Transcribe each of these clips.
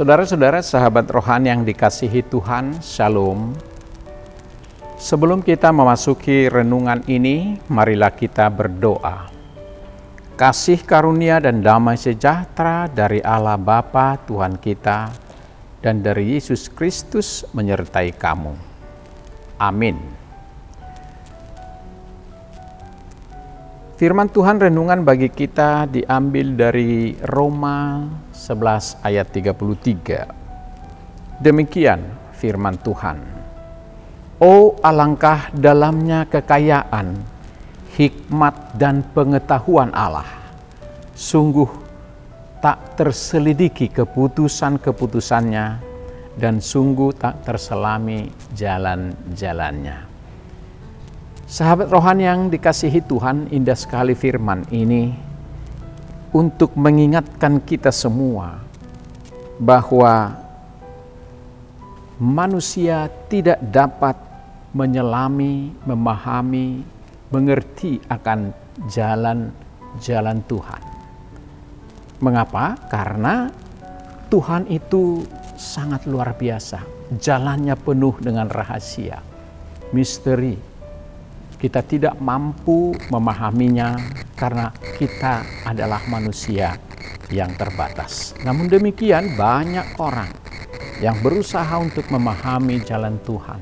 Saudara-saudara, sahabat rohani yang dikasihi Tuhan, Shalom. Sebelum kita memasuki renungan ini, marilah kita berdoa. Kasih karunia dan damai sejahtera dari Allah Bapa Tuhan kita dan dari Yesus Kristus menyertai kamu. Amin. Firman Tuhan renungan bagi kita diambil dari Roma 11 ayat 33. Demikian firman Tuhan. Oh, alangkah dalamnya kekayaan, hikmat dan pengetahuan Allah. Sungguh tak terselidiki keputusan-keputusannya dan sungguh tak terselami jalan-jalannya. Sahabat rohani yang dikasihi Tuhan, indah sekali firman ini untuk mengingatkan kita semua bahwa manusia tidak dapat menyelami, memahami, mengerti akan jalan-jalan Tuhan. Mengapa? Karena Tuhan itu sangat luar biasa. Jalannya penuh dengan rahasia, misteri. Kita tidak mampu memahaminya karena kita adalah manusia yang terbatas. Namun demikian banyak orang yang berusaha untuk memahami jalan Tuhan.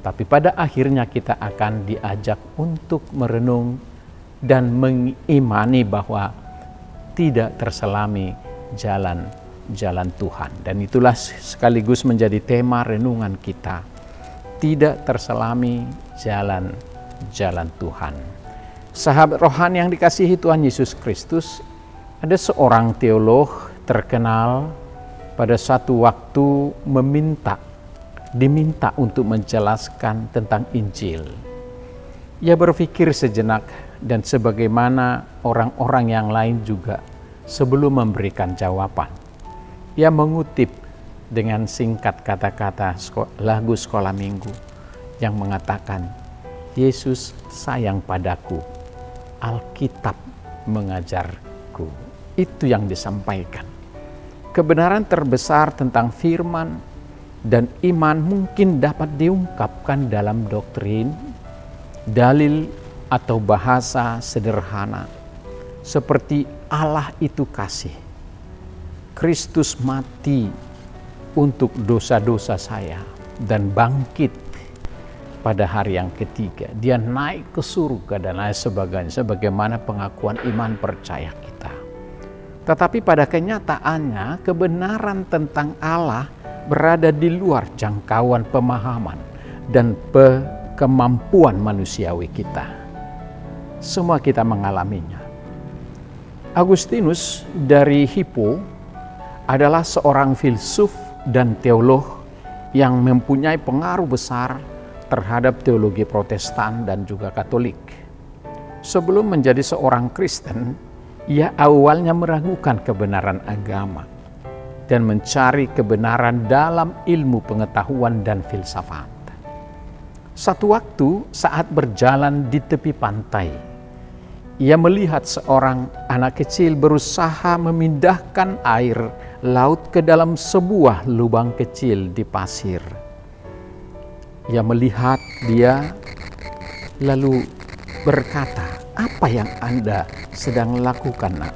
Tapi pada akhirnya kita akan diajak untuk merenung dan mengimani bahwa tidak terselami jalan Tuhan. Dan itulah sekaligus menjadi tema renungan kita. Tidak terselami jalan Tuhan. Sahabat rohani yang dikasihi Tuhan Yesus Kristus, ada seorang teolog terkenal pada satu waktu diminta untuk menjelaskan tentang Injil. Ia berpikir sejenak dan sebagaimana orang-orang yang lain juga sebelum memberikan jawaban. Ia mengutip dengan singkat kata-kata lagu sekolah minggu yang mengatakan, Yesus sayang padaku, Alkitab mengajarku. Itu yang disampaikan. Kebenaran terbesar tentang firman dan iman mungkin dapat diungkapkan dalam doktrin, dalil atau bahasa sederhana. Seperti Allah itu kasih. Kristus mati untuk dosa-dosa saya dan bangkit pada hari yang ketiga. Dia naik ke surga dan lain sebagainya, sebagaimana pengakuan iman percaya kita. Tetapi pada kenyataannya kebenaran tentang Allah berada di luar jangkauan pemahaman dan kemampuan manusiawi kita. Semua kita mengalaminya. Agustinus dari Hippo adalah seorang filsuf dan teolog yang mempunyai pengaruh besar terhadap teologi Protestan dan juga Katolik. Sebelum menjadi seorang Kristen, ia awalnya meragukan kebenaran agama dan mencari kebenaran dalam ilmu pengetahuan dan filsafat. Satu waktu saat berjalan di tepi pantai, ia melihat seorang anak kecil berusaha memindahkan air laut ke dalam sebuah lubang kecil di pasir. Ia melihat dia lalu berkata, "Apa yang Anda sedang lakukan, Nak?"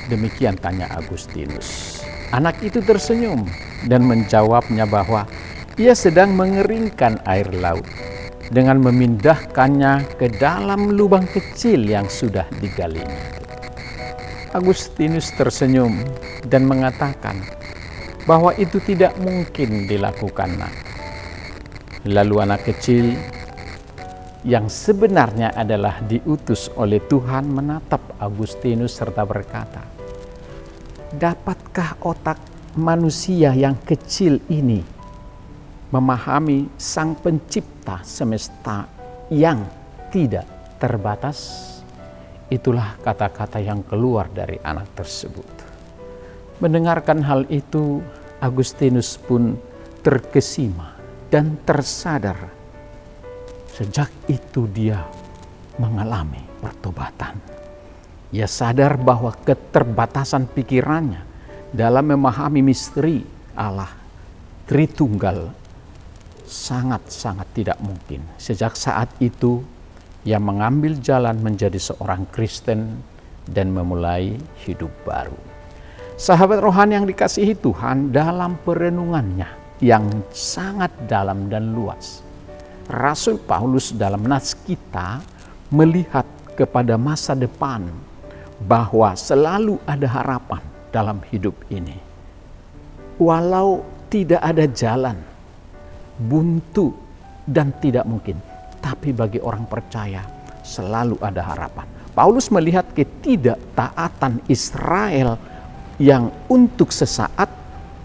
Demikian tanya Agustinus. Anak itu tersenyum dan menjawabnya bahwa ia sedang mengeringkan air laut dengan memindahkannya ke dalam lubang kecil yang sudah digalinya. Agustinus tersenyum dan mengatakan bahwa itu tidak mungkin dilakukan, Nak. Lalu anak kecil yang sebenarnya adalah diutus oleh Tuhan menatap Agustinus serta berkata, dapatkah otak manusia yang kecil ini memahami Sang Pencipta semesta yang tidak terbatas? Itulah kata-kata yang keluar dari anak tersebut. Mendengarkan hal itu, Agustinus pun terkesima dan tersadar. Sejak itu dia mengalami pertobatan. Ia sadar bahwa keterbatasan pikirannya dalam memahami misteri Allah Tritunggal sangat-sangat tidak mungkin. Sejak saat itu, ia mengambil jalan menjadi seorang Kristen dan memulai hidup baru. Sahabat rohani yang dikasihi Tuhan, dalam perenungannya yang sangat dalam dan luas, Rasul Paulus dalam nats kita melihat kepada masa depan bahwa selalu ada harapan dalam hidup ini. Walau tidak ada jalan, buntu dan tidak mungkin, tapi bagi orang percaya selalu ada harapan. Paulus melihat ketidaktaatan Israel yang untuk sesaat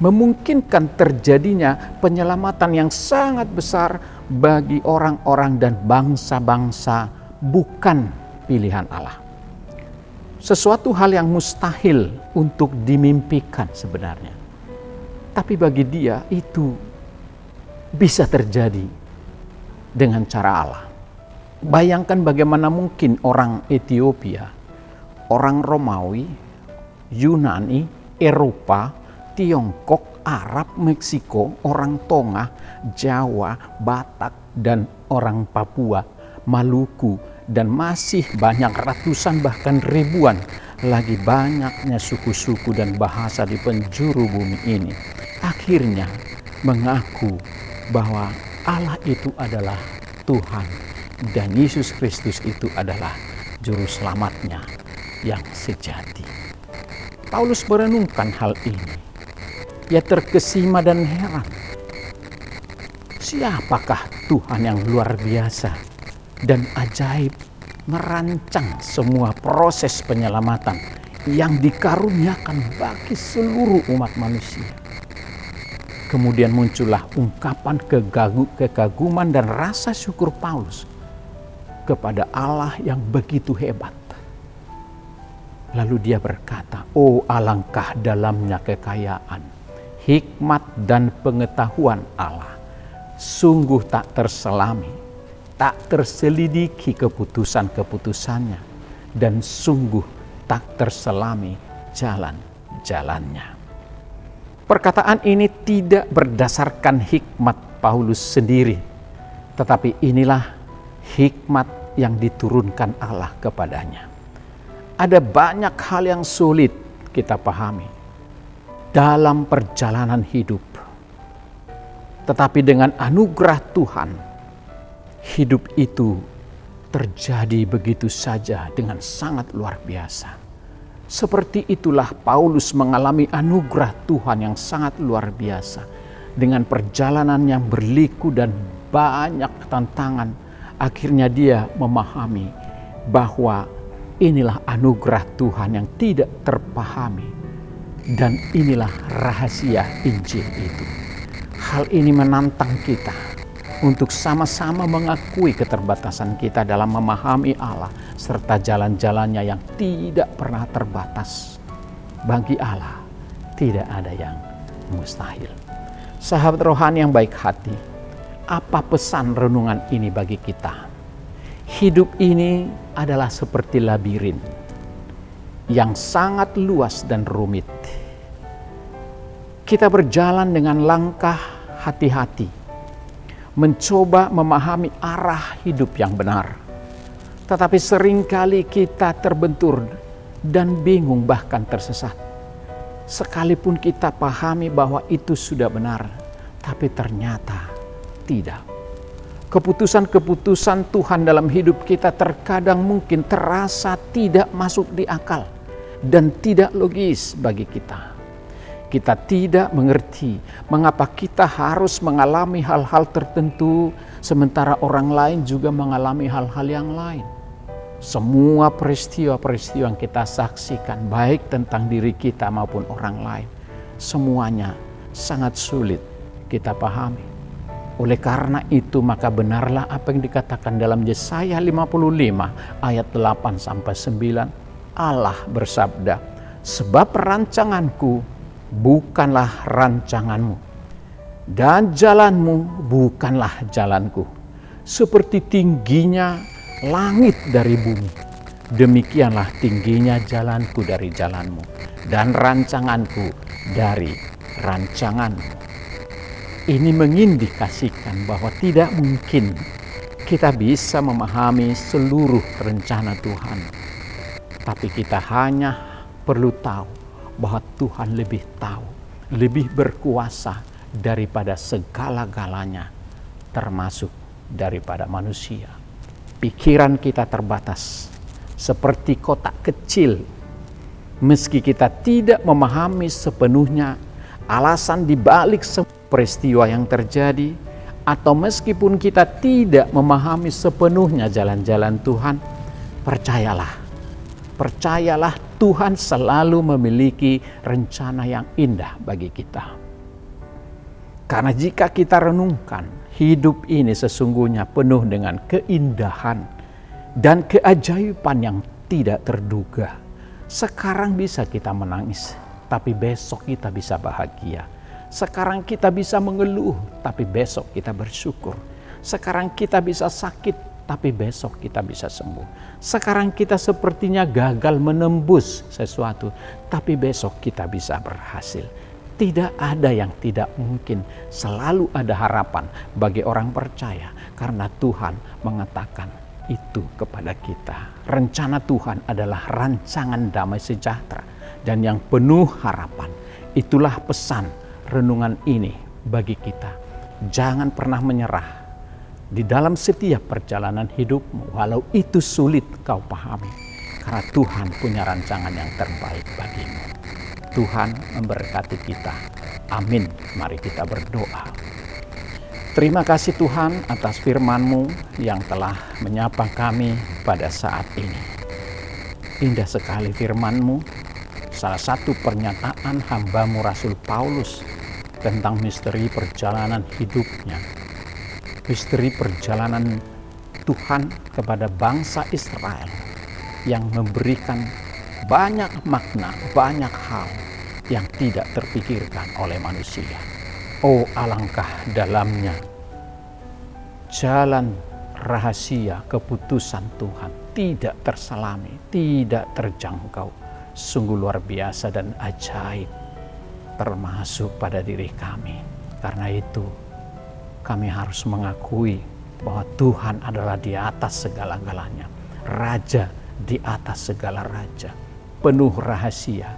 memungkinkan terjadinya penyelamatan yang sangat besar bagi orang-orang dan bangsa-bangsa bukan pilihan Allah. Sesuatu hal yang mustahil untuk dimimpikan sebenarnya. Tapi bagi dia itu bisa terjadi dengan cara Allah. Bayangkan bagaimana mungkin orang Ethiopia, orang Romawi, Yunani, Eropa, Tiongkok, Arab, Meksiko, orang Tonga, Jawa, Batak, dan orang Papua, Maluku, dan masih banyak ratusan bahkan ribuan lagi banyaknya suku-suku dan bahasa di penjuru bumi ini akhirnya mengaku bahwa Allah itu adalah Tuhan dan Yesus Kristus itu adalah juru selamatnya yang sejati. Paulus merenungkan hal ini. Ia terkesima dan heran. Siapakah Tuhan yang luar biasa dan ajaib merancang semua proses penyelamatan yang dikaruniakan bagi seluruh umat manusia? Kemudian muncullah ungkapan kekaguman dan rasa syukur Paulus kepada Allah yang begitu hebat. Lalu dia berkata, "Oh, alangkah dalamnya kekayaan, hikmat dan pengetahuan Allah. Sungguh tak terselami, tak terselidiki keputusan-keputusannya, dan sungguh tak terselami jalan-jalannya." Perkataan ini tidak berdasarkan hikmat Paulus sendiri, tetapi inilah hikmat yang diturunkan Allah kepadanya. Ada banyak hal yang sulit kita pahami dalam perjalanan hidup. Tetapi dengan anugerah Tuhan, hidup itu terjadi begitu saja dengan sangat luar biasa. Seperti itulah Paulus mengalami anugerah Tuhan yang sangat luar biasa. Dengan perjalanan yang berliku dan banyak tantangan, akhirnya dia memahami bahwa inilah anugerah Tuhan yang tidak terpahami. Dan inilah rahasia Injil itu. Hal ini menantang kita untuk sama-sama mengakui keterbatasan kita dalam memahami Allah serta jalan-jalannya yang tidak pernah terbatas. Bagi Allah tidak ada yang mustahil. Sahabat rohani yang baik hati, apa pesan renungan ini bagi kita? Hidup ini adalah seperti labirin yang sangat luas dan rumit. Kita berjalan dengan langkah hati-hati, mencoba memahami arah hidup yang benar. Tetapi seringkali kita terbentur dan bingung bahkan tersesat. Sekalipun kita pahami bahwa itu sudah benar, tapi ternyata tidak. Keputusan-keputusan Tuhan dalam hidup kita terkadang mungkin terasa tidak masuk di akal dan tidak logis bagi kita. kita tidak mengerti mengapa kita harus mengalami hal-hal tertentu sementara orang lain juga mengalami hal-hal yang lain. Semua peristiwa-peristiwa yang kita saksikan, baik tentang diri kita maupun orang lain, semuanya sangat sulit kita pahami. Oleh karena itu maka benarlah apa yang dikatakan dalam Yesaya 55 ayat 8-9. Allah bersabda, sebab rancanganku bukanlah rancanganmu, dan jalanmu bukanlah jalanku. Seperti tingginya langit dari bumi, demikianlah tingginya jalanku dari jalanmu, dan rancanganku dari rancanganmu. Ini mengindikasikan bahwa tidak mungkin kita bisa memahami seluruh rencana Tuhan. Tapi kita hanya perlu tahu bahwa Tuhan lebih tahu, lebih berkuasa daripada segala-galanya, termasuk daripada manusia. Pikiran kita terbatas, seperti kotak kecil. Meski kita tidak memahami sepenuhnya alasan dibalik peristiwa yang terjadi, atau meskipun kita tidak memahami sepenuhnya jalan-jalan Tuhan, percayalah Tuhan selalu memiliki rencana yang indah bagi kita. Karena jika kita renungkan, hidup ini sesungguhnya penuh dengan keindahan dan keajaiban yang tidak terduga. Sekarang bisa kita menangis, tapi besok kita bisa bahagia. Sekarang kita bisa mengeluh, tapi besok kita bersyukur. Sekarang kita bisa sakit, tapi besok kita bisa sembuh. Sekarang kita sepertinya gagal menembus sesuatu, tapi besok kita bisa berhasil. Tidak ada yang tidak mungkin, selalu ada harapan bagi orang percaya, karena Tuhan mengatakan itu kepada kita. Rencana Tuhan adalah rancangan damai sejahtera dan yang penuh harapan. Itulah pesan renungan ini bagi kita. Jangan pernah menyerah di dalam setiap perjalanan hidupmu, walau itu sulit kau pahami, karena Tuhan punya rancangan yang terbaik bagimu. Tuhan memberkati kita. Amin. Mari kita berdoa. Terima kasih Tuhan atas firman-Mu yang telah menyapa kami pada saat ini. Indah sekali firman-Mu. Salah satu pernyataan hamba-Mu Rasul Paulus tentang misteri perjalanan hidupnya. Misteri perjalanan Tuhan kepada bangsa Israel yang memberikan banyak makna, banyak hal yang tidak terpikirkan oleh manusia. Oh, alangkah dalamnya jalan rahasia keputusan Tuhan, tidak terselami, tidak terjangkau. Sungguh luar biasa dan ajaib, termasuk pada diri kami. Karena itu kami harus mengakui bahwa Tuhan adalah di atas segala-galanya, Raja di atas segala raja, penuh rahasia.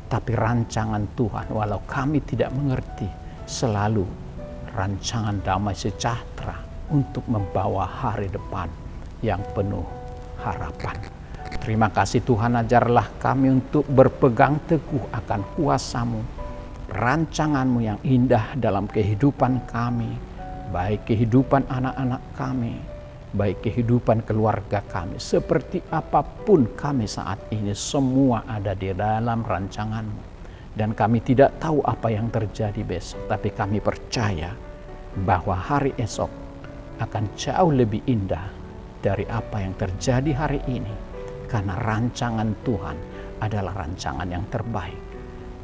Tapi rancangan Tuhan, walau kami tidak mengerti, selalu rancangan damai sejahtera untuk membawa hari depan yang penuh harapan. Terima kasih Tuhan, ajarlah kami untuk berpegang teguh akan kuasa-Mu, rancangan-Mu yang indah dalam kehidupan kami, baik kehidupan anak-anak kami, baik kehidupan keluarga kami, seperti apapun kami saat ini, semua ada di dalam rancangan-Mu. Dan kami tidak tahu apa yang terjadi besok, tapi kami percaya bahwa hari esok akan jauh lebih indah dari apa yang terjadi hari ini, karena rancangan Tuhan adalah rancangan yang terbaik.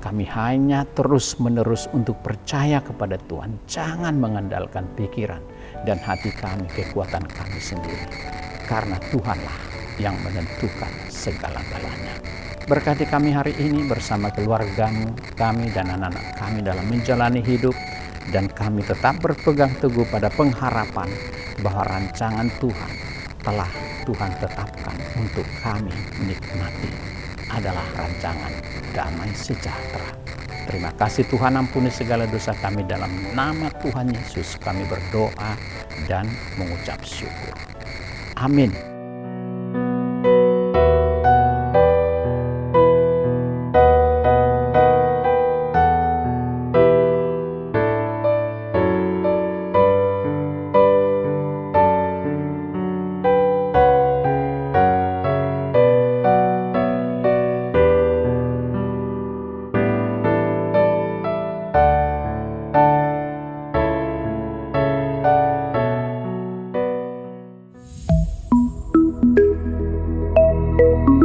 Kami hanya terus-menerus untuk percaya kepada Tuhan, jangan mengandalkan pikiran dan hati kami, kekuatan kami sendiri, karena Tuhanlah yang menentukan segala-galanya. Berkati kami hari ini bersama keluarga-Mu, kami dan anak-anak kami dalam menjalani hidup, dan kami tetap berpegang teguh pada pengharapan bahwa rancangan Tuhan telah Tuhan tetapkan untuk kami menikmati adalah rancangan damai sejahtera. Terima kasih Tuhan, ampuni segala dosa kami, dalam nama Tuhan Yesus kami berdoa dan mengucap syukur. Amin. Thank you.